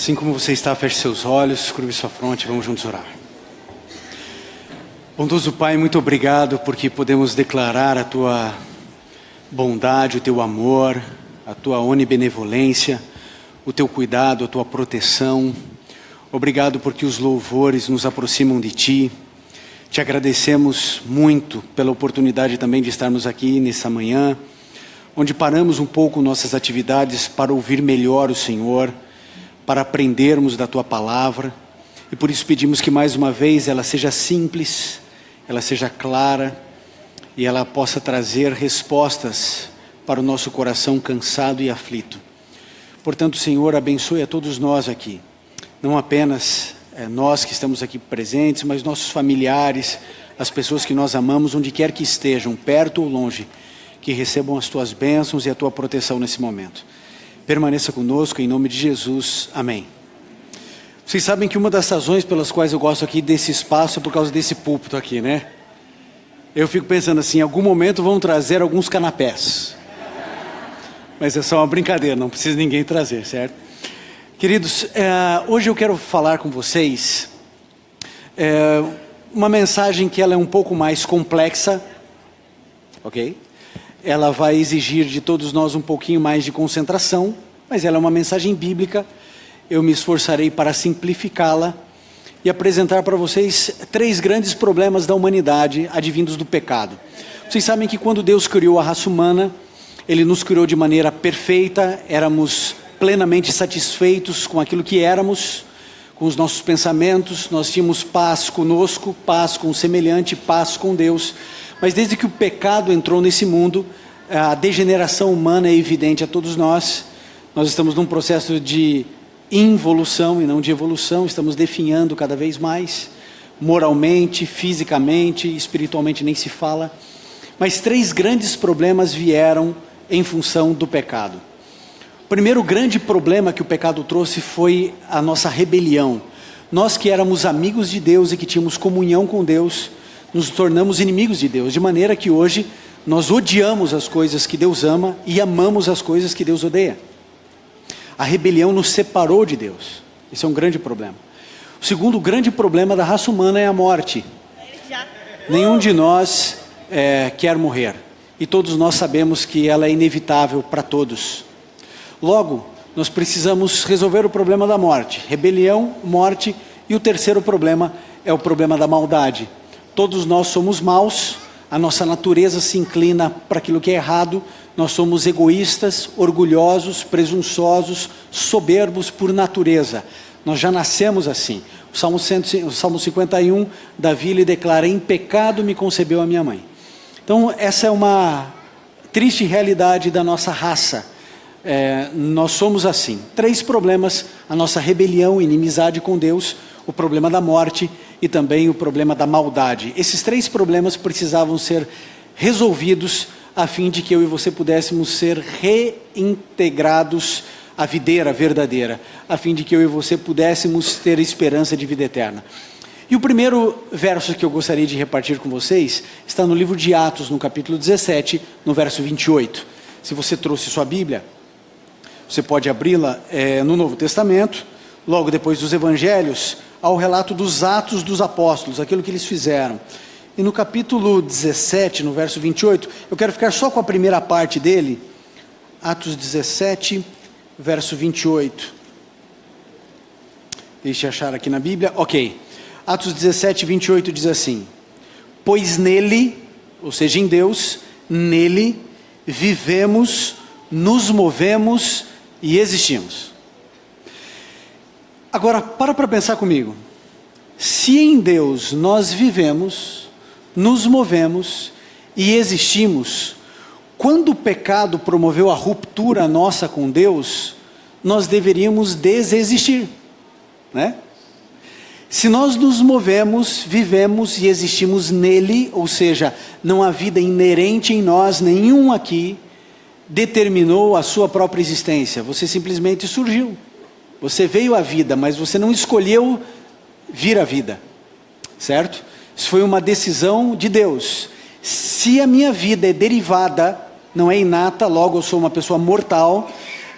Assim como você está, feche seus olhos, curve sua fronte, vamos juntos orar. Bondoso Pai, muito obrigado porque podemos declarar a Tua bondade, o Teu amor, a Tua onibenevolência, o Teu cuidado, a Tua proteção. Obrigado porque os louvores nos aproximam de Ti. Te agradecemos muito pela oportunidade também de estarmos aqui nessa manhã, onde paramos um pouco nossas atividades para ouvir melhor o Senhor, para aprendermos da Tua palavra, e por isso pedimos que mais uma vez ela seja simples, ela seja clara, e ela possa trazer respostas para o nosso coração cansado e aflito. Portanto, Senhor, abençoe a todos nós aqui, não apenas nós que estamos aqui presentes, mas nossos familiares, as pessoas que nós amamos, onde quer que estejam, perto ou longe, que recebam as Tuas bênçãos e a Tua proteção nesse momento. Permaneça conosco, em nome de Jesus. Amém. Vocês sabem que uma das razões pelas quais eu gosto aqui desse espaço é por causa desse púlpito aqui, né? Eu fico pensando assim, em algum momento vão trazer alguns canapés. Mas é só uma brincadeira, não precisa ninguém trazer, certo? Queridos, hoje eu quero falar com vocês uma mensagem que ela é um pouco mais complexa, ok? Ela vai exigir de todos nós um pouquinho mais de concentração, mas ela é uma mensagem bíblica. Eu me esforçarei para simplificá-la e apresentar para vocês 3 grandes problemas da humanidade advindos do pecado. Vocês sabem que quando Deus criou a raça humana, Ele nos criou de maneira perfeita, éramos plenamente satisfeitos com aquilo que éramos, com os nossos pensamentos, nós tínhamos paz conosco, paz com o semelhante, paz com Deus. Mas desde que o pecado entrou nesse mundo, a degeneração humana é evidente a todos nós. Nós estamos num processo de involução e não de evolução, estamos definhando cada vez mais, moralmente, fisicamente, espiritualmente nem se fala. Mas 3 grandes problemas vieram em função do pecado. O primeiro grande problema que o pecado trouxe foi a nossa rebelião. Nós que éramos amigos de Deus e que tínhamos comunhão com Deus, nos tornamos inimigos de Deus, de maneira que hoje nós odiamos as coisas que Deus ama e amamos as coisas que Deus odeia. A rebelião nos separou de Deus. Esse é um grande problema. O segundo grande problema da raça humana é a morte. Nenhum de nós quer morrer. E todos nós sabemos que ela é inevitável para todos. Logo, nós precisamos resolver o problema da morte. Rebelião, morte, e o terceiro problema é o problema da maldade. Todos nós somos maus, a nossa natureza se inclina para aquilo que é errado, nós somos egoístas, orgulhosos, presunçosos, soberbos por natureza. Nós já nascemos assim. O Salmo 51, Davi lhe declara: em pecado me concebeu a minha mãe. Então essa é uma triste realidade da nossa raça. Nós somos assim. 3 problemas: a nossa rebelião, inimizade com Deus, o problema da morte e também o problema da maldade. Esses 3 problemas precisavam ser resolvidos a fim de que eu e você pudéssemos ser reintegrados à videira verdadeira, a fim de que eu e você pudéssemos ter esperança de vida eterna. E o primeiro verso que eu gostaria de repartir com vocês está no livro de Atos, no capítulo 17, no verso 28. Se você trouxe sua Bíblia, você pode abri-la no Novo Testamento, logo depois dos Evangelhos, ao relato dos Atos dos Apóstolos, aquilo que eles fizeram. E no capítulo 17, no verso 28, eu quero ficar só com a primeira parte dele, Atos 17, verso 28. Deixa eu achar aqui na Bíblia, ok. Atos 17, 28 diz assim: pois nele, ou seja, em Deus, nele vivemos, nos movemos e existimos. Agora, para pensar comigo. Se em Deus nós vivemos, nos movemos e existimos, quando o pecado promoveu a ruptura nossa com Deus, nós deveríamos desexistir, né? Se nós nos movemos, vivemos e existimos nele, ou seja, não há vida inerente em nós, nenhum aqui determinou a sua própria existência, você simplesmente surgiu. Você veio à vida, mas você não escolheu vir à vida, certo? Isso foi uma decisão de Deus. Se a minha vida é derivada, não é inata, logo eu sou uma pessoa mortal,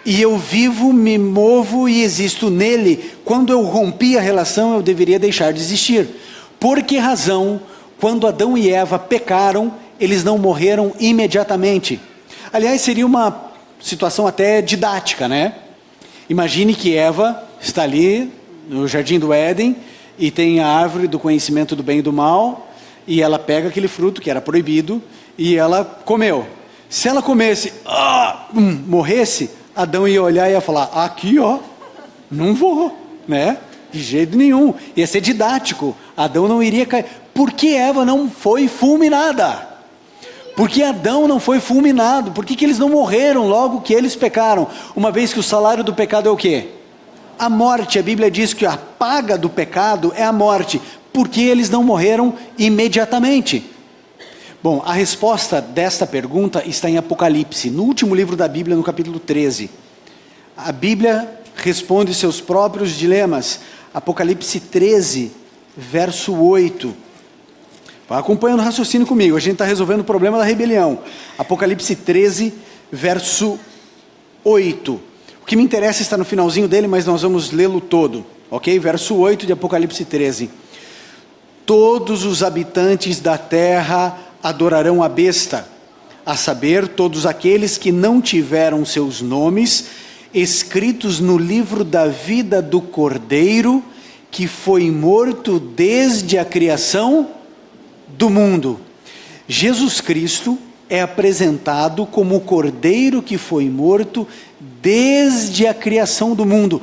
E eu vivo, me movo e existo nele. Quando eu rompi a relação, eu deveria deixar de existir. Por que razão, quando Adão e Eva pecaram, eles não morreram imediatamente? Aliás, seria uma situação até didática, né? Imagine que Eva está ali no jardim do Éden e tem a árvore do conhecimento do bem e do mal, e ela pega aquele fruto que era proibido e ela comeu. Se ela comesse, morresse, Adão ia olhar e ia falar, aqui ó, não vou, né? De jeito nenhum, ia ser didático, Adão não iria cair. Por que Eva não foi fulminada? Por que Adão não foi fulminado? Por que eles não morreram logo que eles pecaram? Uma vez que o salário do pecado é o quê? A morte. A Bíblia diz que a paga do pecado é a morte. Por que eles não morreram imediatamente? Bom, a resposta desta pergunta está em Apocalipse, no último livro da Bíblia, no capítulo 13. A Bíblia responde seus próprios dilemas. Apocalipse 13, verso 8. Vai acompanhando o raciocínio comigo, a gente está resolvendo o problema da rebelião. Apocalipse 13, verso 8. O que me interessa está no finalzinho dele, mas nós vamos lê-lo todo, ok? Verso 8 de Apocalipse 13. Todos os habitantes da terra adorarão a besta, a saber, todos aqueles que não tiveram seus nomes escritos no livro da vida do Cordeiro, que foi morto desde a criação do mundo. Jesus Cristo é apresentado como o Cordeiro que foi morto desde a criação do mundo,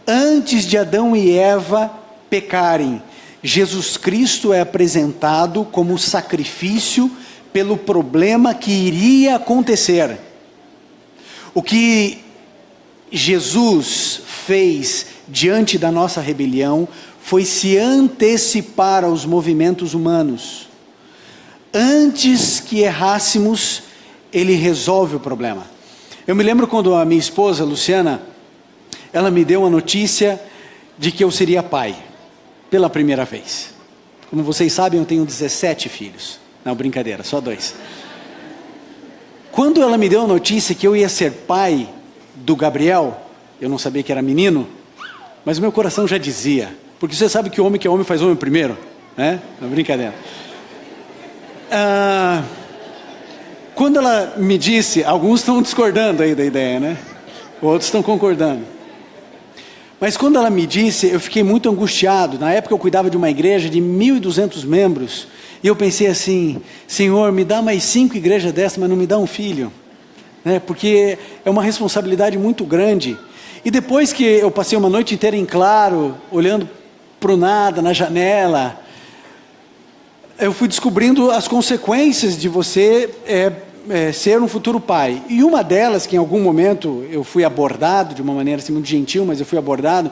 antes de Adão e Eva pecarem. Jesus Cristo é apresentado como sacrifício pelo problema que iria acontecer. O que Jesus fez diante da nossa rebelião foi se antecipar aos movimentos humanos. Antes que errássemos, ele resolve o problema. Eu me lembro quando a minha esposa, Luciana, ela me deu a notícia de que eu seria pai, pela primeira vez. Como vocês sabem, eu tenho 17 filhos. Não, brincadeira, só 2. Quando ela me deu a notícia que eu ia ser pai do Gabriel, eu não sabia que era menino, mas o meu coração já dizia, porque você sabe que homem faz homem primeiro, né? Não, brincadeira. Quando ela me disse, alguns estão discordando aí da ideia, né? Outros estão concordando. Mas quando ela me disse, eu fiquei muito angustiado. Na época eu cuidava de uma igreja de 1.200 membros, e eu pensei assim, Senhor, me dá mais 5 igrejas dessas, mas não me dá um filho, né? Porque é uma responsabilidade muito grande. E depois que eu passei uma noite inteira em claro, olhando para o nada, na janela, eu fui descobrindo as consequências de você ser um futuro pai. E uma delas, que em algum momento eu fui abordado, de uma maneira assim, muito gentil, mas eu fui abordado,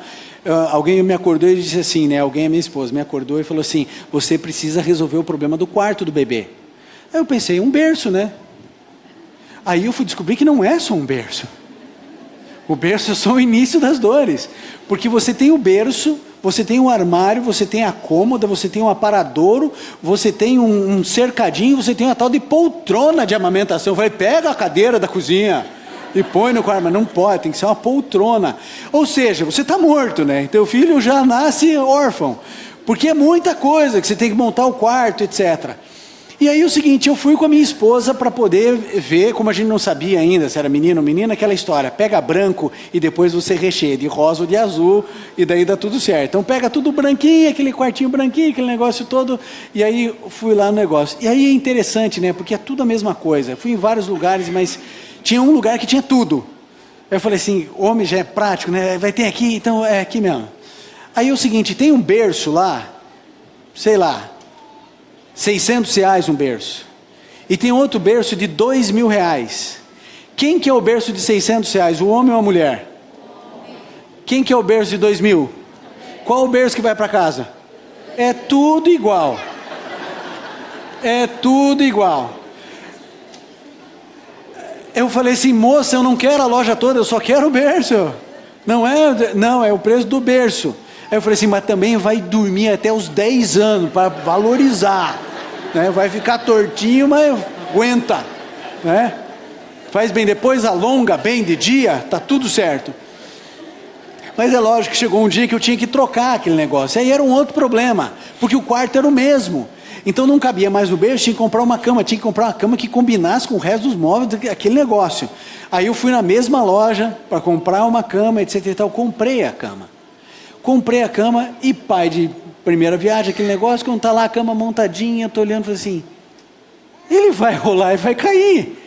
alguém me acordou e disse assim, né, alguém, a minha esposa, me acordou e falou assim, você precisa resolver o problema do quarto do bebê. Aí eu pensei, um berço, né? Aí eu fui descobrir que não é só um berço. O berço é só o início das dores. Porque você tem o berço, você tem um armário, você tem a cômoda, você tem um aparadouro, você tem um cercadinho, você tem uma tal de poltrona de amamentação. Eu falei, pega a cadeira da cozinha e põe no quarto, mas não pode, tem que ser uma poltrona. Ou seja, você está morto, né? Teu filho já nasce órfão, porque é muita coisa que você tem que montar o quarto, etc. E aí o seguinte, eu fui com a minha esposa para poder ver, como a gente não sabia ainda se era menino ou menina, aquela história, pega branco e depois você recheia de rosa ou de azul, e daí dá tudo certo. Então pega tudo branquinho, aquele quartinho branquinho, aquele negócio todo, e aí fui lá no negócio. E aí é interessante, né, porque é tudo a mesma coisa. Eu fui em vários lugares, mas tinha um lugar que tinha tudo. Eu falei assim, homem já é prático, né, vai ter aqui, então é aqui mesmo. Aí é o seguinte, tem um berço lá, sei lá, R$600 um berço, e tem outro berço de R$2.000. Quem que é o berço de R$600, o homem ou a mulher? Quem que é o berço de 2.000? Qual o berço que vai para casa? É tudo igual. É tudo igual. Eu falei assim, moça, eu não quero a loja toda, eu só quero o berço. Não é o preço do berço. Aí eu falei assim, mas também vai dormir até os 10 anos para valorizar, né? Vai ficar tortinho, mas aguenta, né? Faz bem depois, alonga bem de dia, tá tudo certo. Mas é lógico que chegou um dia que eu tinha que trocar aquele negócio. Aí era um outro problema, porque o quarto era o mesmo. Então não cabia mais no berço, tinha que comprar uma cama. Tinha que comprar uma cama que combinasse com o resto dos móveis, aquele negócio. Aí eu fui na mesma loja para comprar uma cama, etc e tal. Comprei a cama. E pai de primeira viagem, aquele negócio, quando está lá a cama montadinha, eu estou olhando e falei assim, ele vai rolar e vai cair.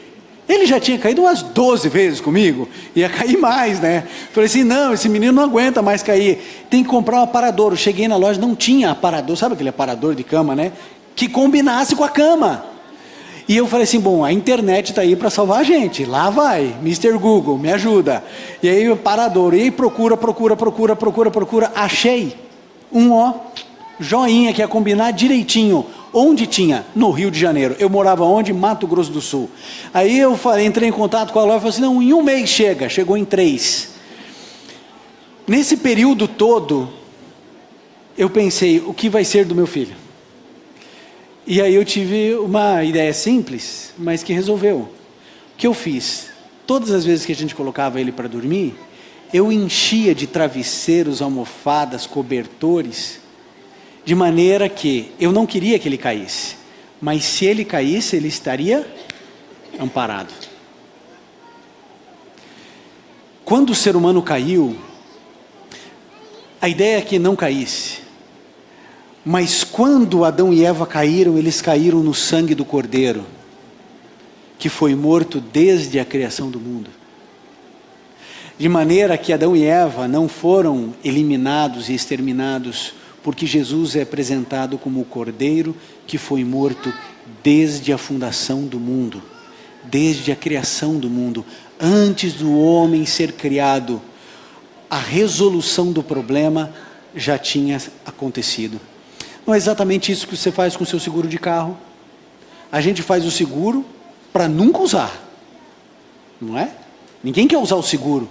Ele já tinha caído umas 12 vezes comigo, ia cair mais, né? Falei assim, não, esse menino não aguenta mais cair, tem que comprar um aparador. Eu cheguei na loja, não tinha aparador, sabe aquele aparador de cama, né? Que combinasse com a cama. E eu falei assim, bom, a internet está aí para salvar a gente, lá vai, Mr. Google, me ajuda. E aí o aparador, e aí procura, achei um joinha que ia combinar direitinho. Onde tinha? No Rio de Janeiro. Eu morava onde? Mato Grosso do Sul. Aí eu entrei em contato com a loja e falei assim, não, em um mês chega. Chegou em 3. Nesse período todo, eu pensei, o que vai ser do meu filho? E aí eu tive uma ideia simples, mas que resolveu. O que eu fiz? Todas as vezes que a gente colocava ele para dormir, eu enchia de travesseiros, almofadas, cobertores, de maneira que eu não queria que ele caísse, mas se ele caísse, ele estaria amparado. Quando o ser humano caiu, a ideia é que não caísse, mas quando Adão e Eva caíram, eles caíram no sangue do Cordeiro, que foi morto desde a criação do mundo. De maneira que Adão e Eva não foram eliminados e exterminados, porque Jesus é apresentado como o Cordeiro que foi morto desde a fundação do mundo, desde a criação do mundo, antes do homem ser criado, a resolução do problema já tinha acontecido. Não é exatamente isso que você faz com o seu seguro de carro? A gente faz o seguro para nunca usar, não é? Ninguém quer usar o seguro.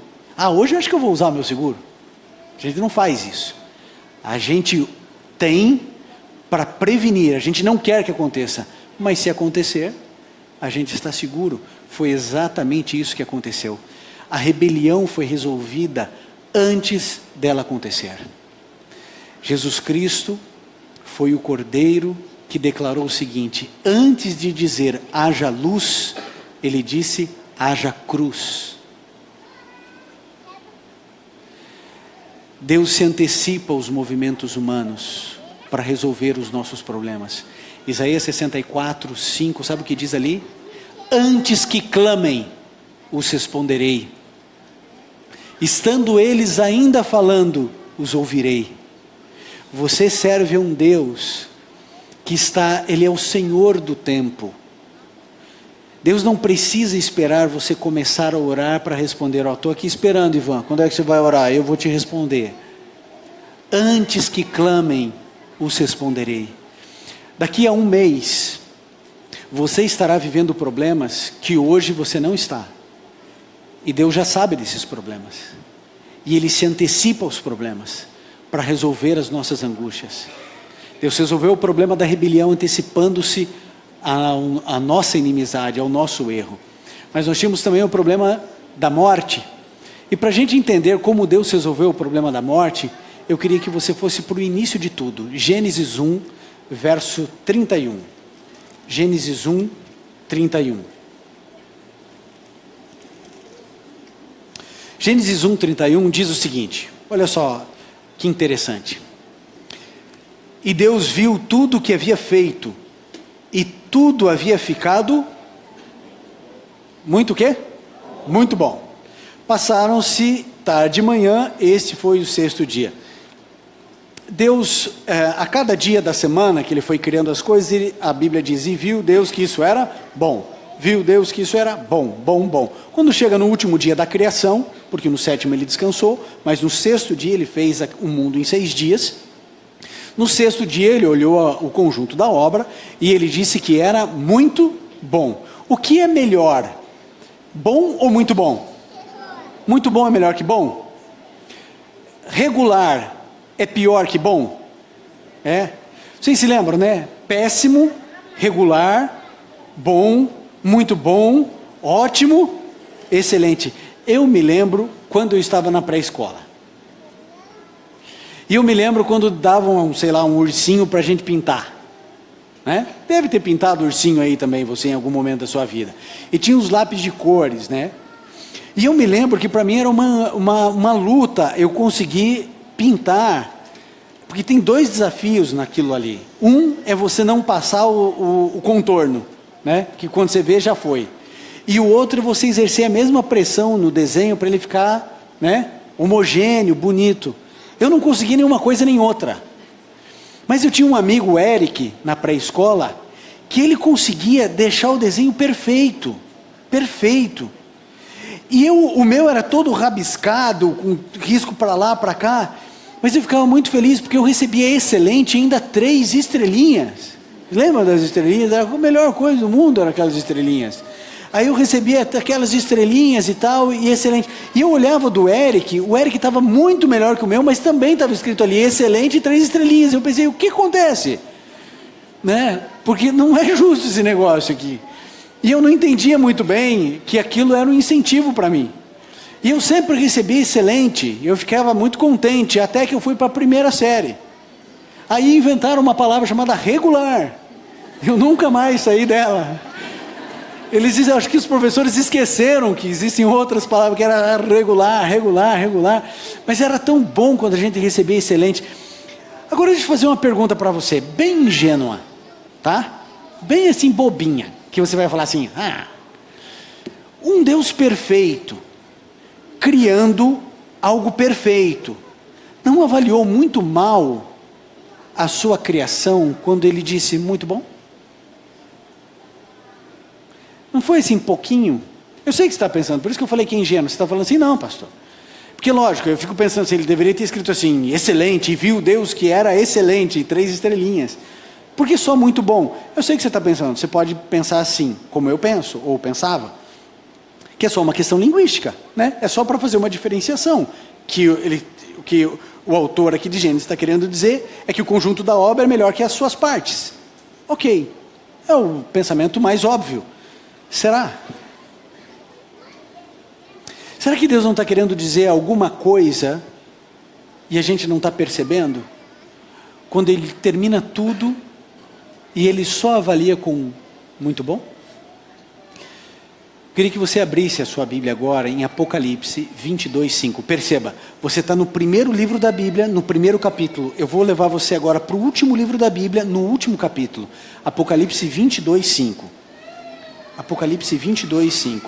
Hoje eu acho que eu vou usar o meu seguro. A gente não faz isso. A gente tem para prevenir, a gente não quer que aconteça, mas se acontecer, a gente está seguro. Foi exatamente isso que aconteceu. A rebelião foi resolvida antes dela acontecer. Jesus Cristo foi o Cordeiro que declarou o seguinte, antes de dizer haja luz, ele disse haja cruz. Deus se antecipa aos movimentos humanos para resolver os nossos problemas. Isaías 64, 5, sabe o que diz ali? Antes que clamem, os responderei. Estando eles ainda falando, os ouvirei. Você serve a um Deus que Ele é o Senhor do tempo. Deus não precisa esperar você começar a orar para responder. Estou aqui esperando, Ivan, quando é que você vai orar? Eu vou te responder. Antes que clamem, os responderei. Daqui a um mês, você estará vivendo problemas que hoje você não está. E Deus já sabe desses problemas. E Ele se antecipa aos problemas para resolver as nossas angústias. Deus resolveu o problema da rebelião antecipando-se a nossa inimizade, ao nosso erro. Mas nós tínhamos também o problema da morte. E para a gente entender como Deus resolveu o problema da morte, eu queria que você fosse para o início de tudo. Gênesis 1, verso 31. Gênesis 1, 31. Gênesis 1, 31 diz o seguinte, olha só que interessante. E Deus viu tudo o que havia feito, e tudo havia ficado muito o quê? Muito bom. Passaram-se tarde e manhã, este foi o 6º dia. Deus, a cada dia da semana que Ele foi criando as coisas, a Bíblia diz, e viu Deus que isso era bom. Viu Deus que isso era bom, bom, bom. Quando chega no último dia da criação, porque no 7º Ele descansou, mas no 6º dia Ele fez o mundo em 6 dias, no 6º dia Ele olhou o conjunto da obra e Ele disse que era muito bom. O que é melhor? Bom ou muito bom? Muito bom é melhor que bom? Regular é pior que bom? Vocês se lembram, né? Péssimo, regular, bom, muito bom, ótimo Excelente. Eu me lembro quando eu estava na pré-escola. E eu me lembro quando davam, sei lá, um ursinho para a gente pintar. Né? Deve ter pintado ursinho aí também, você, em algum momento da sua vida. E tinha os lápis de cores, né? E eu me lembro que para mim era uma luta eu conseguir pintar, porque tem 2 desafios naquilo ali. Um é você não passar o contorno, né? Que quando você vê já foi. E o outro é você exercer a mesma pressão no desenho para ele ficar, né, homogêneo, bonito. Eu não consegui nenhuma coisa nem outra. Mas eu tinha um amigo, o Eric, na pré-escola, que ele conseguia deixar o desenho perfeito. Perfeito. E o meu era todo rabiscado, com risco para lá, para cá. Mas eu ficava muito feliz, porque eu recebia excelente e ainda 3 estrelinhas. Lembra das estrelinhas? Era a melhor coisa do mundo, eram aquelas estrelinhas. Aí eu recebia aquelas estrelinhas e tal, e excelente. E eu olhava do Eric, o Eric estava muito melhor que o meu, mas também estava escrito ali, excelente e 3 estrelinhas. Eu pensei, o que acontece? Né? Porque não é justo esse negócio aqui. E eu não entendia muito bem que aquilo era um incentivo para mim. E eu sempre recebi excelente, eu ficava muito contente, até que eu fui para a 1ª série. Aí inventaram uma palavra chamada regular. Eu nunca mais saí dela. Eles dizem, acho que os professores esqueceram que existem outras palavras, que era regular, regular, regular. Mas era tão bom quando a gente recebia excelente. Agora deixa eu fazer uma pergunta para você, bem ingênua, tá? Bem assim bobinha, que você vai falar assim, um Deus perfeito, criando algo perfeito, não avaliou muito mal a sua criação quando ele disse, muito bom? Não foi assim pouquinho? Eu sei que você está pensando, por isso que eu falei que é ingênuo. Você está falando assim, não, pastor. Porque lógico, eu fico pensando assim, ele deveria ter escrito assim, excelente, e viu Deus que era excelente, 3 estrelinhas. Por que só muito bom? Eu sei que você está pensando, você pode pensar assim, como eu penso, ou pensava, que é só uma questão linguística, né? É só para fazer uma diferenciação, que o autor aqui de Gênesis está querendo dizer, é que o conjunto da obra é melhor que as suas partes. Ok, é o pensamento mais óbvio. Será? Será que Deus não está querendo dizer alguma coisa e a gente não está percebendo? Quando Ele termina tudo e Ele só avalia com muito bom? Eu queria que você abrisse a sua Bíblia agora em Apocalipse 22:5. Perceba, você está no primeiro livro da Bíblia, no primeiro capítulo. Eu vou levar você agora para o último livro da Bíblia, no último capítulo. Apocalipse 22:5. Apocalipse 22:5.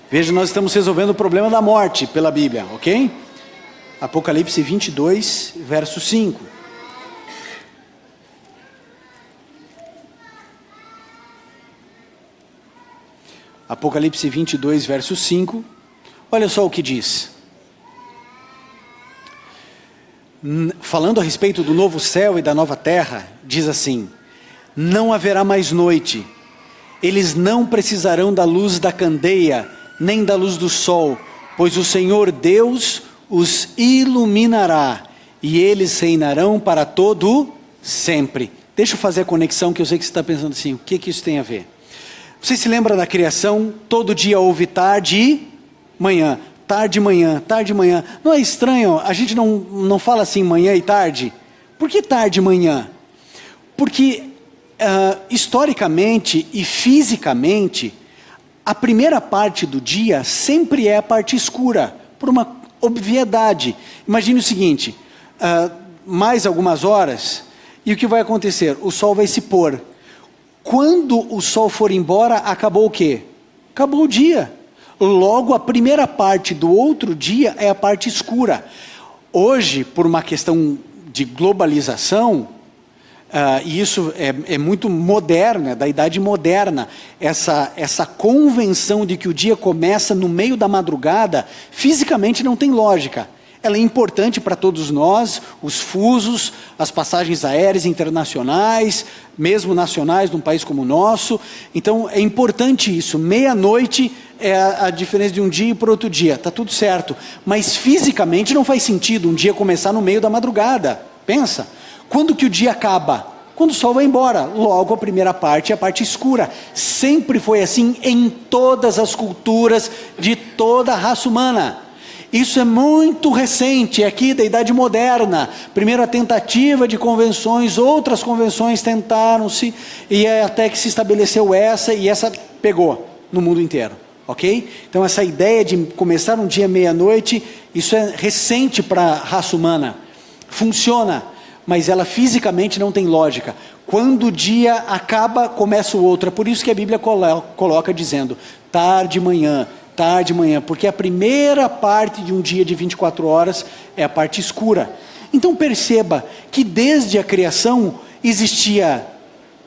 Veja, nós estamos resolvendo o problema da morte pela Bíblia, ok? Apocalipse 22, verso 5. Apocalipse 22, verso 5. Olha só o que diz. Falando a respeito do novo céu e da nova terra, diz assim: não haverá mais noite. Eles não precisarão da luz da candeia, nem da luz do sol, pois o Senhor Deus os iluminará, e eles reinarão para todo sempre. Deixa eu fazer a conexão, que eu sei que você está pensando assim, o que isso tem a ver? Você se lembra da criação? Todo dia houve tarde e manhã, tarde e manhã, tarde e manhã. Não é estranho, a gente não fala assim manhã e tarde? Por que tarde e manhã? Porque historicamente e fisicamente, a primeira parte do dia sempre é a parte escura, por uma obviedade. Imagine o seguinte, mais algumas horas, e o que vai acontecer? O sol vai se pôr. Quando o sol for embora, acabou o quê? Acabou o dia. Logo, a primeira parte do outro dia é a parte escura. Hoje, por uma questão de globalização, e isso é muito moderno, da idade moderna, essa convenção de que o dia começa no meio da madrugada, fisicamente não tem lógica. Ela é importante para todos nós, os fusos, as passagens aéreas internacionais, mesmo nacionais num país como o nosso. Então é importante isso, meia-noite é a diferença de um dia para outro dia, está tudo certo. Mas fisicamente não faz sentido um dia começar no meio da madrugada, pensa. Quando que o dia acaba? quando o sol vai embora. Logo, a primeira parte é a parte escura. Sempre foi assim em todas as culturas de toda a raça humana. Isso é muito recente, é aqui da Idade Moderna. Primeira tentativa de convenções, outras convenções tentaram-se, e até que se estabeleceu essa, e essa pegou no mundo inteiro, ok? Então essa ideia de começar um dia meia-noite, isso é recente para a raça humana. Funciona, mas ela fisicamente não tem lógica. Quando o dia acaba, começa o outro. É por isso que a Bíblia coloca dizendo, tarde, manhã, porque a primeira parte de um dia de 24 horas é a parte escura. Então perceba que desde a criação existia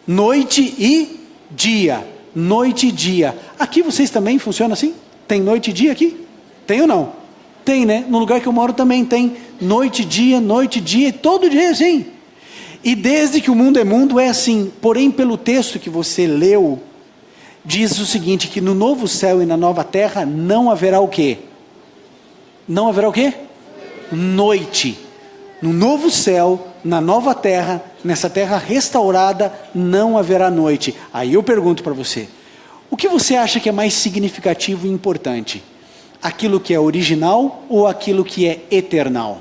noite e dia. Noite e dia. Aqui vocês também funcionam assim? Tem noite e dia aqui? Tem ou não? Tem, né? No lugar que eu moro também tem noite e dia, todo dia é assim. E desde que o mundo é assim. Porém, pelo texto que você leu, diz o seguinte, que no novo céu e na nova terra não haverá o quê? Não haverá o quê? Noite. No novo céu, na nova terra, nessa terra restaurada, não haverá noite. Aí eu pergunto para você, o que você acha que é mais significativo e importante? Aquilo que é original ou aquilo que é eternal?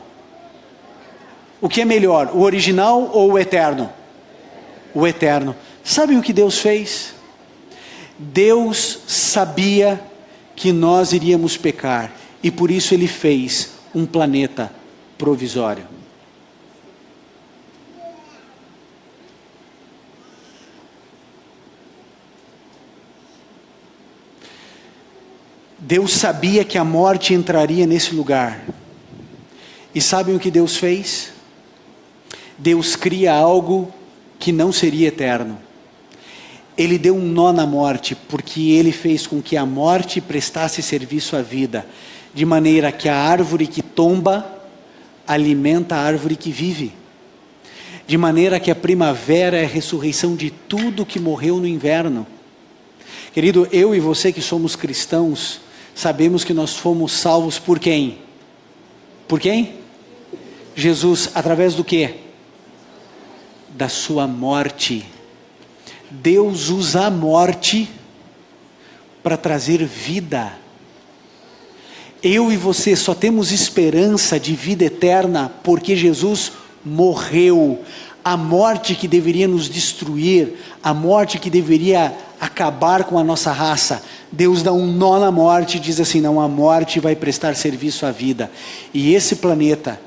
O que é melhor, o original ou o eterno? O eterno. Sabe o que Deus fez? Deus sabia que nós iríamos pecar, e por isso Ele fez um planeta provisório. Deus sabia que a morte entraria nesse lugar. E sabem o que Deus fez? Deus cria algo que não seria eterno. Ele deu um nó na morte, porque Ele fez com que a morte prestasse serviço à vida, de maneira que a árvore que tomba alimenta a árvore que vive. De maneira que a primavera é a ressurreição de tudo que morreu no inverno. Querido, eu e você que somos cristãos, sabemos que nós fomos salvos por quem? Por quem? Jesus, através do quê? Da sua morte. Deus usa a morte para trazer vida. Eu e você só temos esperança de vida eterna porque Jesus morreu. A morte que deveria nos destruir, a morte que deveria acabar com a nossa raça, Deus dá um nó na morte e diz assim, não, a morte vai prestar serviço à vida. E esse planeta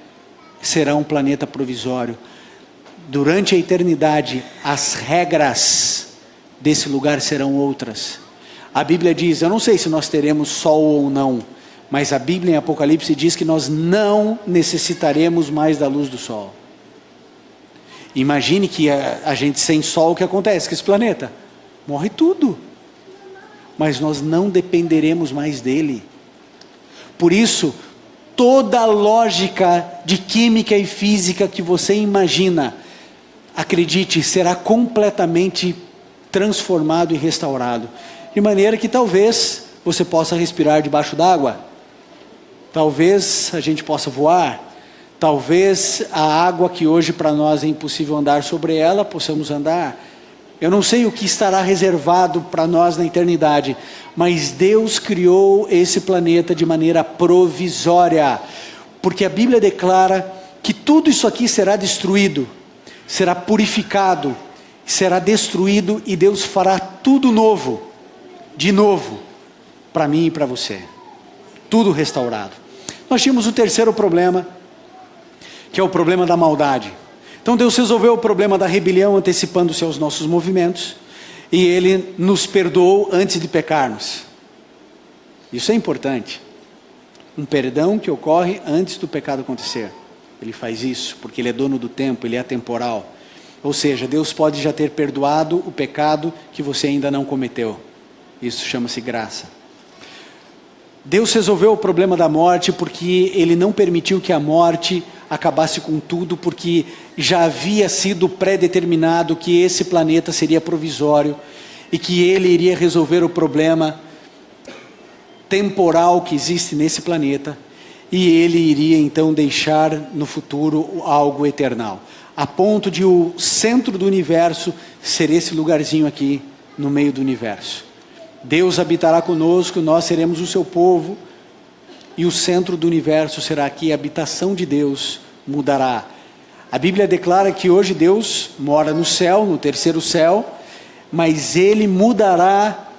será um planeta provisório. Durante a eternidade, as regras desse lugar serão outras. A Bíblia diz, eu não sei se nós teremos sol ou não, mas a Bíblia em Apocalipse diz que nós não necessitaremos mais da luz do sol. Imagine que a gente sem sol, o que acontece com esse planeta? Morre tudo. Mas nós não dependeremos mais dele. Por isso, toda a lógica de química e física que você imagina, acredite, será completamente transformado e restaurado. De maneira que talvez você possa respirar debaixo d'água. Talvez a gente possa voar. Talvez a água que hoje para nós é impossível andar sobre ela, possamos andar. Eu não sei o que estará reservado para nós na eternidade, mas Deus criou esse planeta de maneira provisória, porque a Bíblia declara que tudo isso aqui será destruído, será purificado, será destruído e Deus fará tudo novo, de novo, para mim e para você. Tudo restaurado. Nós tínhamos o terceiro problema, que é o problema da maldade. Então Deus resolveu o problema da rebelião antecipando-se aos nossos movimentos, e Ele nos perdoou antes de pecarmos. Isso é importante. Um perdão que ocorre antes do pecado acontecer. Ele faz isso porque Ele é dono do tempo, Ele é atemporal. Ou seja, Deus pode já ter perdoado o pecado que você ainda não cometeu. Isso chama-se graça. Deus resolveu o problema da morte porque Ele não permitiu que a morte acabasse com tudo, porque já havia sido pré-determinado que esse planeta seria provisório e que Ele iria resolver o problema temporal que existe nesse planeta, e Ele iria então deixar no futuro algo eternal. a ponto de o centro do universo ser esse lugarzinho aqui, no meio do universo. Deus habitará conosco, nós seremos o seu povo, e o centro do universo será aqui, a habitação de Deus mudará. A Bíblia declara que hoje Deus mora no céu, no terceiro céu, mas Ele mudará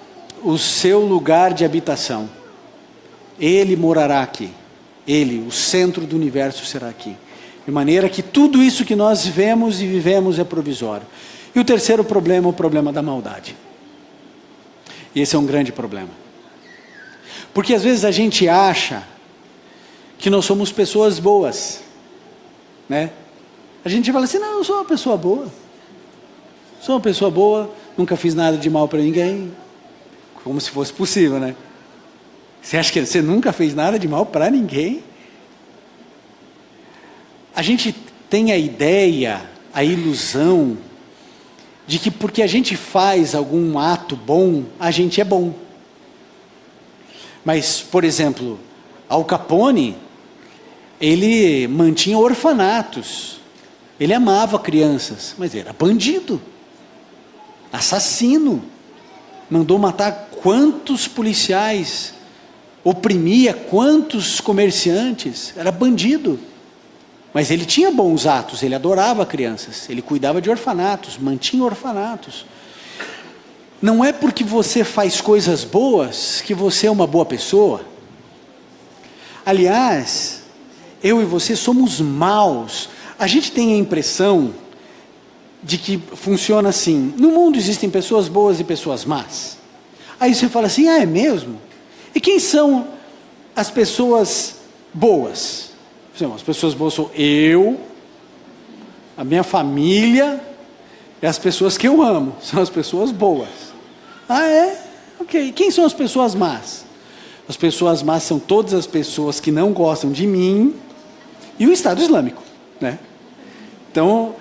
o seu lugar de habitação. Ele morará aqui. Ele, o centro do universo, será aqui. De maneira que tudo isso que nós vemos e vivemos é provisório. E o terceiro problema é o problema da maldade. E esse é um grande problema. Porque às vezes a gente acha que nós somos pessoas boas, né? A gente fala assim, não, eu sou uma pessoa boa. Sou uma pessoa boa, nunca fiz nada de mal para ninguém. Como se fosse possível, né? Você acha que você nunca fez nada de mal para ninguém? A gente tem a ideia, a ilusão, de que porque a gente faz algum ato bom, a gente é bom. Mas, por exemplo, Al Capone, ele mantinha orfanatos, ele amava crianças, mas era bandido, assassino, mandou matar quantos policiais, oprimia quantos comerciantes, era bandido. Mas ele tinha bons atos, ele adorava crianças, ele cuidava de orfanatos, mantinha orfanatos. Não é porque você faz coisas boas que você é uma boa pessoa. Aliás, eu e você somos maus. A gente tem a impressão de que funciona assim. No mundo existem pessoas boas e pessoas más. Aí você fala assim, é mesmo? E quem são as pessoas boas? As pessoas boas sou eu, a minha família e as pessoas que eu amo. São as pessoas boas. Ah, é? Ok. Quem são as pessoas más? As pessoas más são todas as pessoas que não gostam de mim e o Estado Islâmico, né? Então,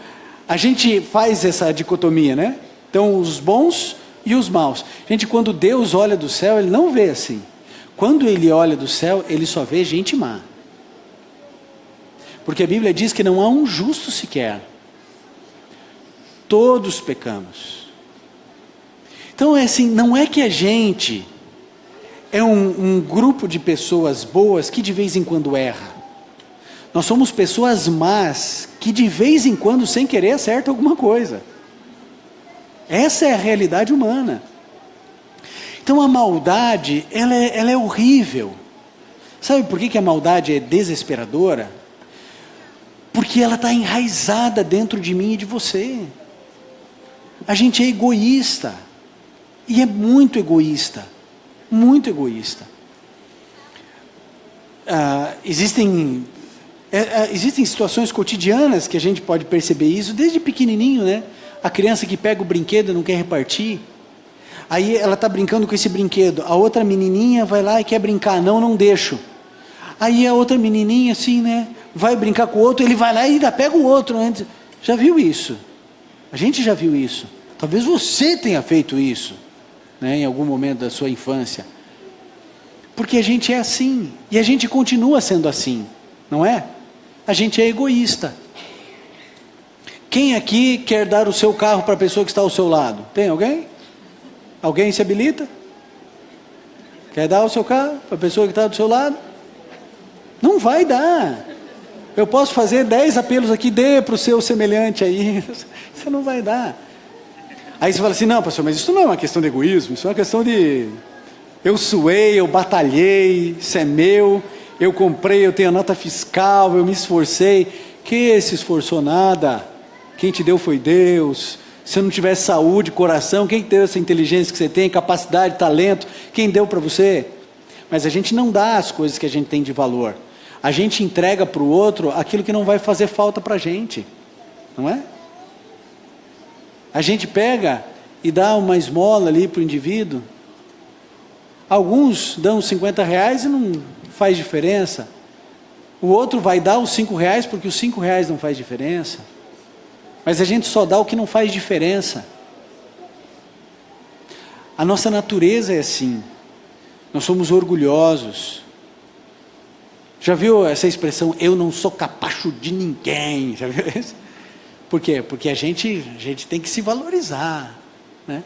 a gente faz essa dicotomia, né? Então, os bons e os maus. Gente, quando Deus olha do céu, Ele não vê assim. Quando Ele olha do céu, Ele só vê gente má. Porque a Bíblia diz que não há um justo sequer. Todos pecamos. Então é assim, não é que a gente é um grupo de pessoas boas que de vez em quando erra. Nós somos pessoas más que de vez em quando, sem querer, acertam alguma coisa. Essa é a realidade humana. Então a maldade, ela é horrível. Sabe por que a maldade é desesperadora? Porque ela está enraizada dentro de mim e de você. A gente é egoísta. E é muito egoísta. Muito egoísta. Existem situações cotidianas que a gente pode perceber isso, desde pequenininho, né? A criança que pega o brinquedo e não quer repartir. Aí ela está brincando com esse brinquedo. A outra menininha vai lá e quer brincar. Não, não deixo. Aí a outra menininha assim, né? Vai brincar com o outro, ele vai lá e ainda pega o outro antes. Já viu isso? A gente já viu isso. Talvez você tenha feito isso, né, em algum momento da sua infância. Porque a gente é assim. E a gente continua sendo assim. Não é? A gente é egoísta. Quem aqui quer dar o seu carro para a pessoa que está ao seu lado? Tem alguém? Alguém se habilita? Quer dar o seu carro para a pessoa que está do seu lado? Não vai dar. Eu posso fazer 10 apelos aqui, dê para o seu semelhante aí. Você não vai dar. Aí você fala assim, não, pastor, mas isso não é uma questão de egoísmo, isso é uma questão de... Eu suei, eu batalhei, isso é meu, eu comprei, eu tenho a nota fiscal, eu me esforcei. Quem se esforçou nada? Quem te deu foi Deus. Se eu não tivesse saúde, coração, quem deu essa inteligência que você tem, capacidade, talento? Quem deu para você? Mas a gente não dá as coisas que a gente tem de valor. A gente entrega para o outro aquilo que não vai fazer falta para a gente, não é? A gente pega e dá uma esmola ali para o indivíduo. Alguns dão 50 reais e não faz diferença. O outro vai dar os 5 reais porque os 5 reais não faz diferença. Mas a gente só dá o que não faz diferença. A nossa natureza é assim. Nós somos orgulhosos. Já viu essa expressão, eu não sou capacho de ninguém? Já viu isso? Por quê? Porque a gente tem que se valorizar, né?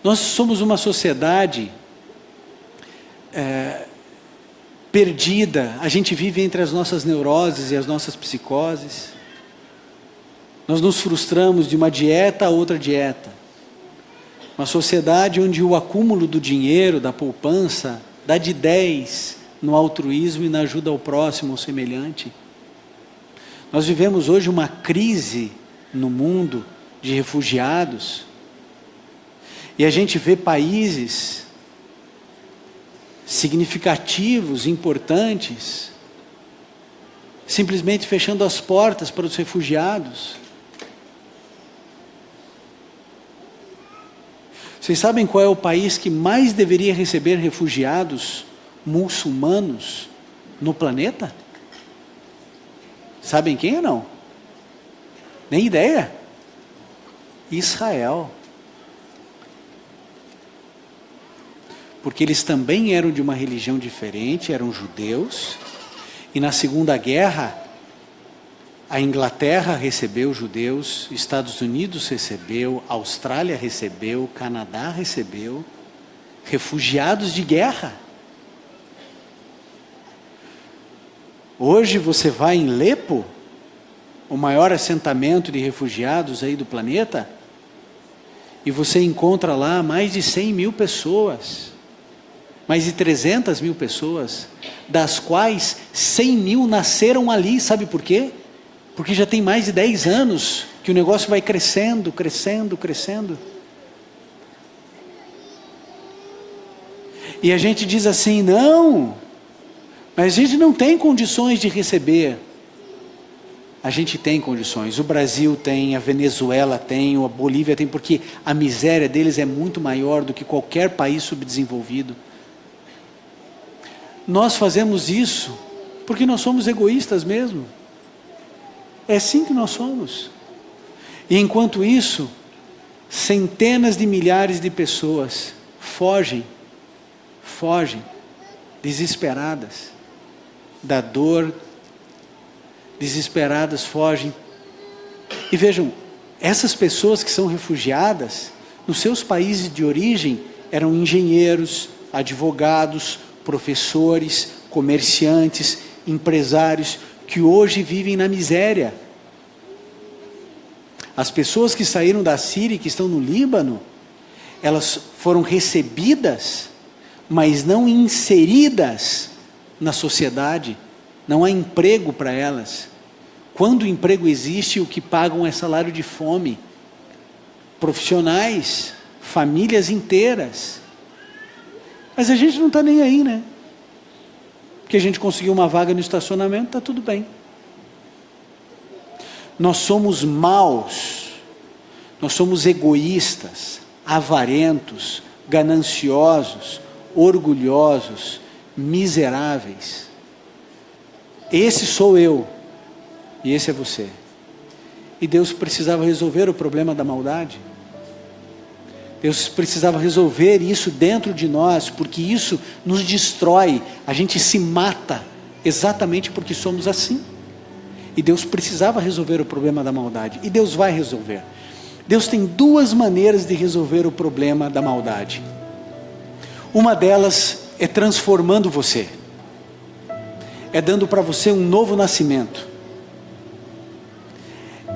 Nós somos uma sociedade perdida, a gente vive entre as nossas neuroses e as nossas psicoses. Nós nos frustramos de uma dieta a outra dieta. Uma sociedade onde o acúmulo do dinheiro, da poupança, dá de 10 no altruísmo e na ajuda ao próximo, ao semelhante. Nós vivemos hoje uma crise no mundo de refugiados. E a gente vê países significativos, importantes, simplesmente fechando as portas para os refugiados. Vocês sabem qual é o país que mais deveria receber refugiados muçulmanos no planeta? Sabem quem ou não? Nem ideia? Israel. Porque eles também eram de uma religião diferente, eram judeus, e na Segunda Guerra, a Inglaterra recebeu judeus, Estados Unidos recebeu, Austrália recebeu, Canadá recebeu, refugiados de guerra. Hoje você vai em Alepo, o maior assentamento de refugiados aí do planeta, e você encontra lá mais de 100 mil pessoas, mais de 300 mil pessoas, das quais 100 mil nasceram ali. Sabe por quê? Porque já tem mais de 10 anos que o negócio vai crescendo, crescendo, crescendo. E a gente diz assim, não, mas a gente não tem condições de receber. A gente tem condições, o Brasil tem, a Venezuela tem, a Bolívia tem, porque a miséria deles é muito maior do que qualquer país subdesenvolvido. Nós fazemos isso porque nós somos egoístas mesmo. É assim que nós somos. E enquanto isso, centenas de milhares de pessoas fogem, desesperadas, da dor, desesperadas, fogem. E vejam, essas pessoas que são refugiadas, nos seus países de origem, eram engenheiros, advogados, professores, comerciantes, empresários, que hoje vivem na miséria. As pessoas que saíram da Síria e que estão no Líbano, elas foram recebidas, mas não inseridas na sociedade. Não há emprego para elas. Quando o emprego existe, o que pagam é salário de fome. Profissionais, famílias inteiras. Mas a gente não está nem aí, né? Porque a gente conseguiu uma vaga no estacionamento, está tudo bem. Nós somos maus, nós somos egoístas, avarentos, gananciosos, orgulhosos, miseráveis. Esse sou eu, e esse é você. E Deus precisava resolver o problema da maldade. Deus precisava resolver isso dentro de nós, porque isso nos destrói, a gente se mata, exatamente porque somos assim. E Deus precisava resolver o problema da maldade, e Deus vai resolver. Deus tem duas maneiras de resolver o problema da maldade. Uma delas é transformando você, é dando para você um novo nascimento,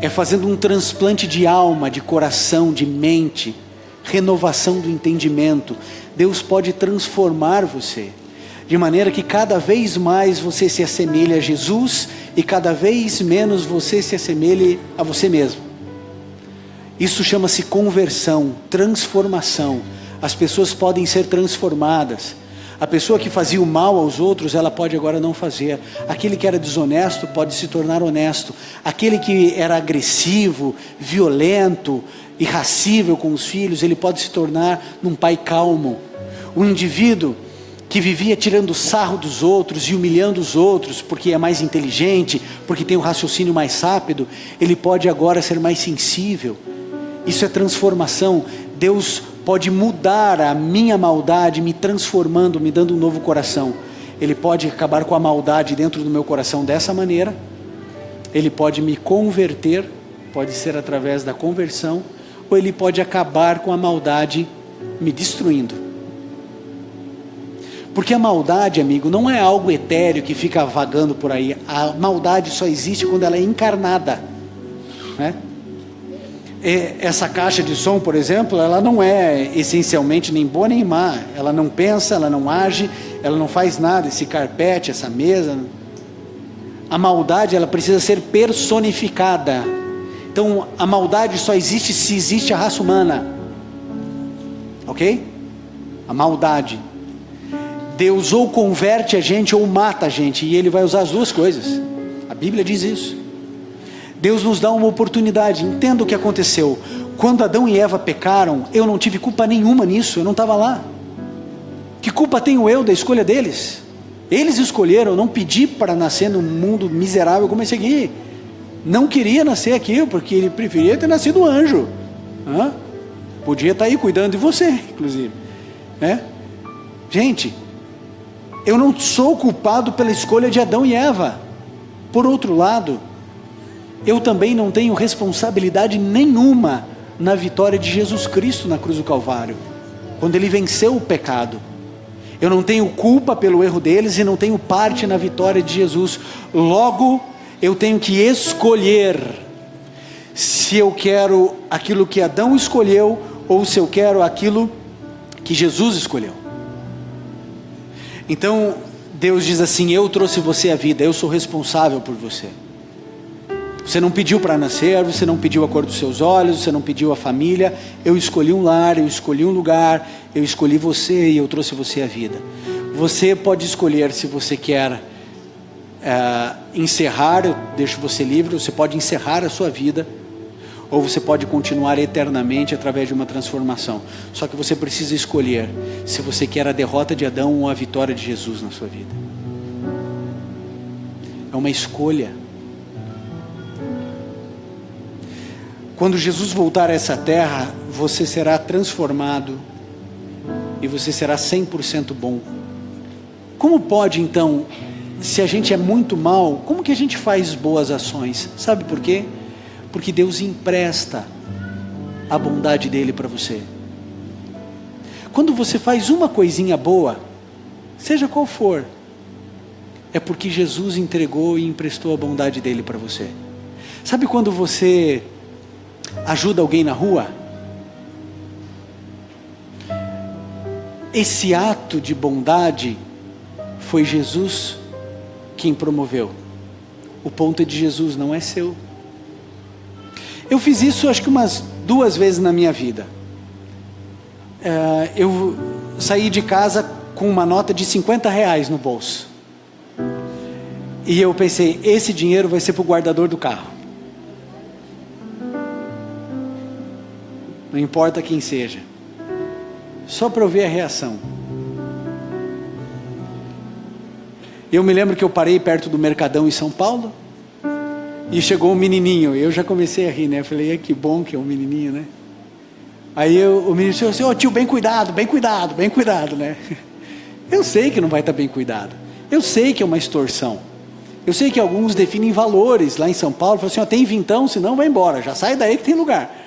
é fazendo um transplante de alma, de coração, de mente, renovação do entendimento. Deus pode transformar você, de maneira que cada vez mais você se assemelhe a Jesus, e cada vez menos você se assemelhe a você mesmo. Isso chama-se conversão, transformação. As pessoas podem ser transformadas. A pessoa que fazia o mal aos outros, ela pode agora não fazer. Aquele que era desonesto pode se tornar honesto. Aquele que era agressivo, violento, irracível com os filhos, ele pode se tornar num pai calmo. O indivíduo que vivia tirando sarro dos outros e humilhando os outros, porque é mais inteligente, porque tem um raciocínio mais rápido, ele pode agora ser mais sensível. Isso é transformação. Deus pode mudar a minha maldade, me transformando, me dando um novo coração. Ele pode acabar com a maldade dentro do meu coração dessa maneira, Ele pode me converter, pode ser através da conversão, ou ele pode acabar com a maldade me destruindo. Porque a maldade, amigo, não é algo etéreo que fica vagando por aí. A maldade só existe quando ela é encarnada, né? Essa caixa de som, por exemplo, ela não é essencialmente nem boa nem má. Ela não pensa, ela não age, ela não faz nada. Esse carpete, essa mesa. A maldade, ela precisa ser personificada. Então, a maldade só existe se existe a raça humana. Ok? A maldade. Deus ou converte a gente ou mata a gente. E Ele vai usar as duas coisas. A Bíblia diz isso. Deus nos dá uma oportunidade. Entenda o que aconteceu. Quando Adão e Eva pecaram, eu não tive culpa nenhuma nisso. Eu não estava lá. Que culpa tenho eu da escolha deles? Eles escolheram. Eu não pedi para nascer num mundo miserável como esse aqui. Não queria nascer aqui, porque ele preferia ter nascido um anjo. Podia estar aí cuidando de você, inclusive. Gente, eu não sou culpado pela escolha de Adão e Eva. Por outro lado, eu também não tenho responsabilidade nenhuma na vitória de Jesus Cristo na cruz do Calvário, quando Ele venceu o pecado. Eu não tenho culpa pelo erro deles e não tenho parte na vitória de Jesus. Logo, eu tenho que escolher se eu quero aquilo que Adão escolheu ou se eu quero aquilo que Jesus escolheu. Então, Deus diz assim: eu trouxe você à vida, eu sou responsável por você. Você não pediu para nascer, você não pediu a cor dos seus olhos, você não pediu a família. Eu escolhi um lar, eu escolhi um lugar, eu escolhi você e eu trouxe você à vida. Você pode escolher se você quer encerrar, eu deixo você livre, você pode encerrar a sua vida, ou você pode continuar eternamente através de uma transformação. Só que você precisa escolher se você quer a derrota de Adão ou a vitória de Jesus na sua vida. É uma escolha. Quando Jesus voltar a essa terra, você será transformado e você será 100% bom. Como pode então, se a gente é muito mal, como que a gente faz boas ações? Sabe por quê? Porque Deus empresta a bondade dele para você. Quando você faz uma coisinha boa, seja qual for, é porque Jesus entregou e emprestou a bondade dele para você. Sabe quando você ajuda alguém na rua? Esse ato de bondade foi Jesus quem promoveu. O ponto é de Jesus, não é seu. Eu fiz isso acho que umas 2 vezes na minha vida. Eu saí de casa com uma nota de R$50 no bolso. E eu pensei, esse dinheiro vai ser para o guardador do carro. Não importa quem seja. Só para eu ver a reação. Eu me lembro que eu parei perto do Mercadão em São Paulo. E chegou um menininho. Eu já comecei a rir, né? Eu falei, que bom que é um menininho, né? Aí o menino disse assim: tio, bem cuidado, né? Eu sei que não vai estar bem cuidado. Eu sei que é uma extorsão. Eu sei que alguns definem valores lá em São Paulo. Falam assim, tem vintão, senão vai embora. Já sai daí que tem lugar.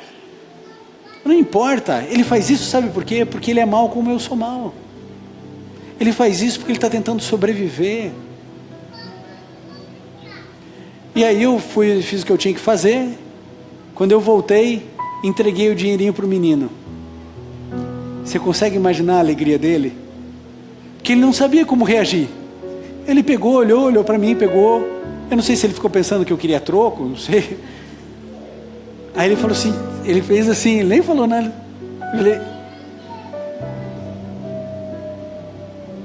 Não importa. Ele faz isso, sabe por quê? Porque ele é mau como eu sou mau. Ele faz isso porque ele está tentando sobreviver. E aí eu fiz o que eu tinha que fazer. Quando eu voltei, entreguei o dinheirinho para o menino. Você consegue imaginar a alegria dele? Porque ele não sabia como reagir. Ele pegou, olhou para mim, pegou. Eu não sei se ele ficou pensando que eu queria troco, não sei. Aí ele falou assim, ele fez assim, ele nem falou nada.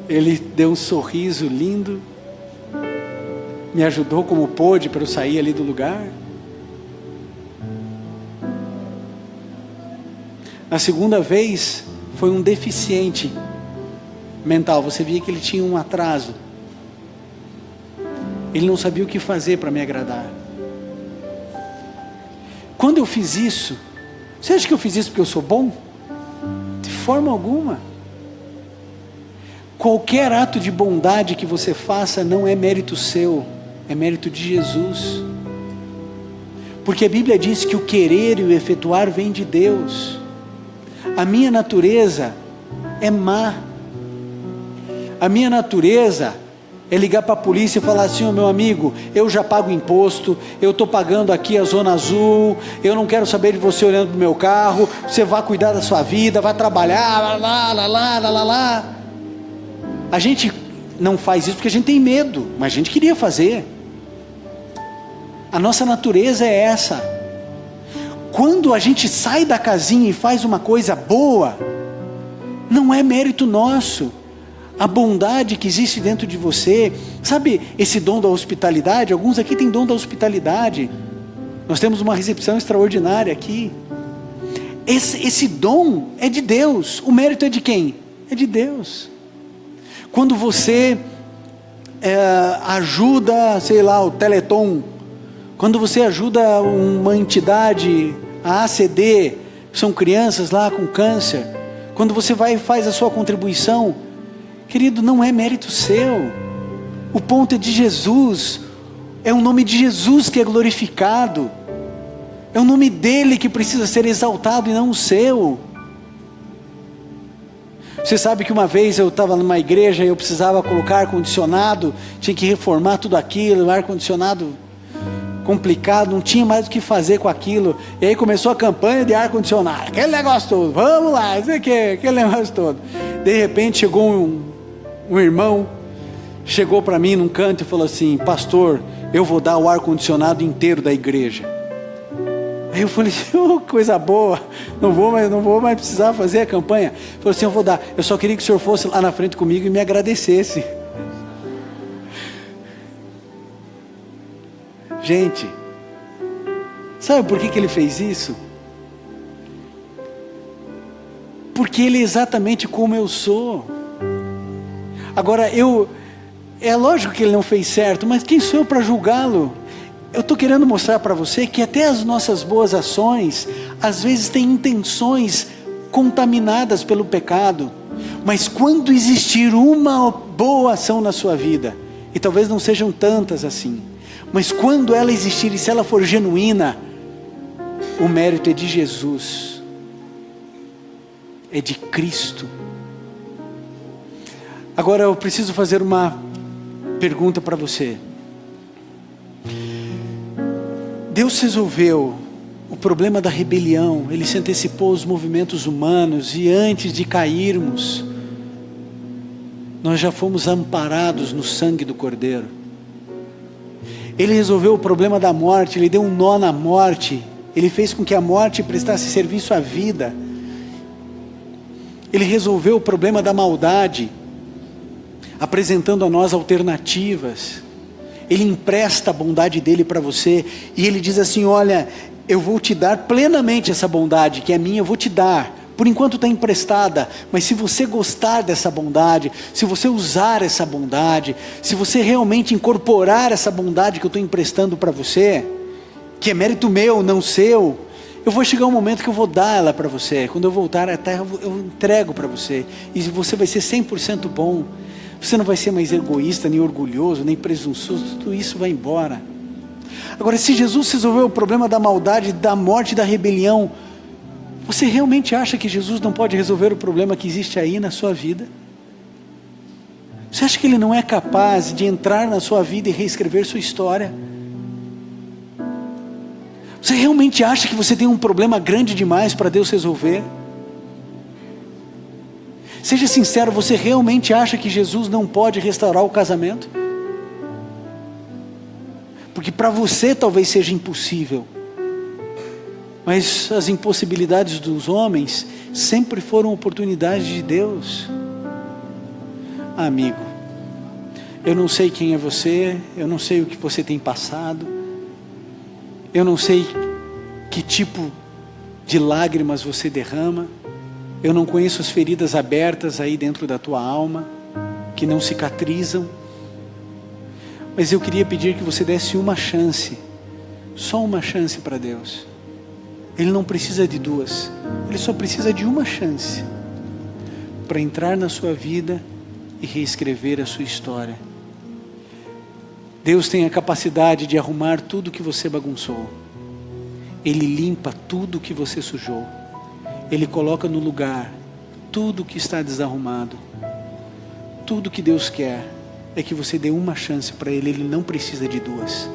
Ele deu um sorriso lindo. Me ajudou como pôde para eu sair ali do lugar. Na segunda vez, foi um deficiente mental. Você via que ele tinha um atraso. Ele não sabia o que fazer para me agradar. Quando eu fiz isso, você acha que eu fiz isso porque eu sou bom? De forma alguma. Qualquer ato de bondade que você faça não é mérito seu, é mérito de Jesus. Porque a Bíblia diz que o querer e o efetuar vem de Deus. A minha natureza é má. A minha natureza é ligar para a polícia e falar assim: meu amigo, eu já pago imposto, eu estou pagando aqui a zona azul, eu não quero saber de você olhando para o meu carro, você vai cuidar da sua vida, vai trabalhar, lá. A gente não faz isso porque a gente tem medo, mas a gente queria fazer. A nossa natureza é essa. Quando a gente sai da casinha e faz uma coisa boa, não é mérito nosso. A bondade que existe dentro de você, sabe esse dom da hospitalidade? Alguns aqui têm dom da hospitalidade. Nós temos uma recepção extraordinária aqui. Esse dom é de Deus. O mérito é de quem? É de Deus. Quando você ajuda, sei lá, o Teleton, quando você ajuda uma entidade, a ACD, são crianças lá com câncer, quando você vai e faz a sua contribuição, querido, não é mérito seu. O ponto é de Jesus. É o nome de Jesus que é glorificado. É o nome dele que precisa ser exaltado e não o seu. Você sabe que uma vez eu estava numa igreja e eu precisava colocar ar-condicionado, tinha que reformar tudo aquilo, ar-condicionado complicado, não tinha mais o que fazer com aquilo. E aí começou a campanha de ar-condicionado, aquele negócio todo, vamos lá, não sei o que, aquele negócio todo. De repente chegou um irmão, chegou para mim num canto e falou assim: pastor, eu vou dar o ar-condicionado inteiro da igreja. Aí eu falei assim: oh, coisa boa, não vou mais precisar fazer a campanha. Ele falou assim: eu vou dar, eu só queria que o senhor fosse lá na frente comigo e me agradecesse. Gente, sabe por que ele fez isso? Porque ele é exatamente como eu sou. Agora é lógico que ele não fez certo, mas quem sou eu para julgá-lo? Eu estou querendo mostrar para você que até as nossas boas ações, às vezes têm intenções contaminadas pelo pecado, mas quando existir uma boa ação na sua vida, e talvez não sejam tantas assim, mas quando ela existir e se ela for genuína, o mérito é de Jesus, é de Cristo. Agora eu preciso fazer uma pergunta para você. Deus resolveu o problema da rebelião, Ele se antecipou aos movimentos humanos, e antes de cairmos, nós já fomos amparados no sangue do Cordeiro. Ele resolveu o problema da morte, Ele deu um nó na morte, Ele fez com que a morte prestasse serviço à vida. Ele resolveu o problema da maldade, apresentando a nós alternativas. Ele empresta a bondade dele para você, e ele diz assim: olha, eu vou te dar plenamente essa bondade que é minha, eu vou te dar, por enquanto está emprestada, mas se você gostar dessa bondade, se você usar essa bondade, se você realmente incorporar essa bondade que eu estou emprestando para você, que é mérito meu, não seu, eu vou chegar um momento que eu vou dar ela para você. Quando eu voltar à terra, eu entrego para você, e você vai ser 100% bom. Você não vai ser mais egoísta, nem orgulhoso, nem presunçoso, tudo isso vai embora. Agora, se Jesus resolveu o problema da maldade, da morte e da rebelião, você realmente acha que Jesus não pode resolver o problema que existe aí na sua vida? Você acha que Ele não é capaz de entrar na sua vida e reescrever sua história? Você realmente acha que você tem um problema grande demais para Deus resolver? Seja sincero, você realmente acha que Jesus não pode restaurar o casamento? Porque para você talvez seja impossível, mas as impossibilidades dos homens sempre foram oportunidades de Deus. Amigo, eu não sei quem é você, eu não sei o que você tem passado, eu não sei que tipo de lágrimas você derrama, eu não conheço as feridas abertas aí dentro da tua alma, que não cicatrizam, mas eu queria pedir que você desse uma chance, só uma chance para Deus. Ele não precisa de duas, Ele só precisa de uma chance, para entrar na sua vida e reescrever a sua história. Deus tem a capacidade de arrumar tudo que você bagunçou. Ele limpa tudo que você sujou. Ele coloca no lugar tudo que está desarrumado. Tudo que Deus quer é que você dê uma chance para Ele. Ele não precisa de duas.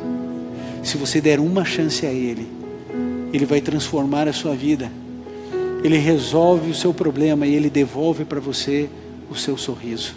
Se você der uma chance a Ele, Ele vai transformar a sua vida. Ele resolve o seu problema e Ele devolve para você o seu sorriso.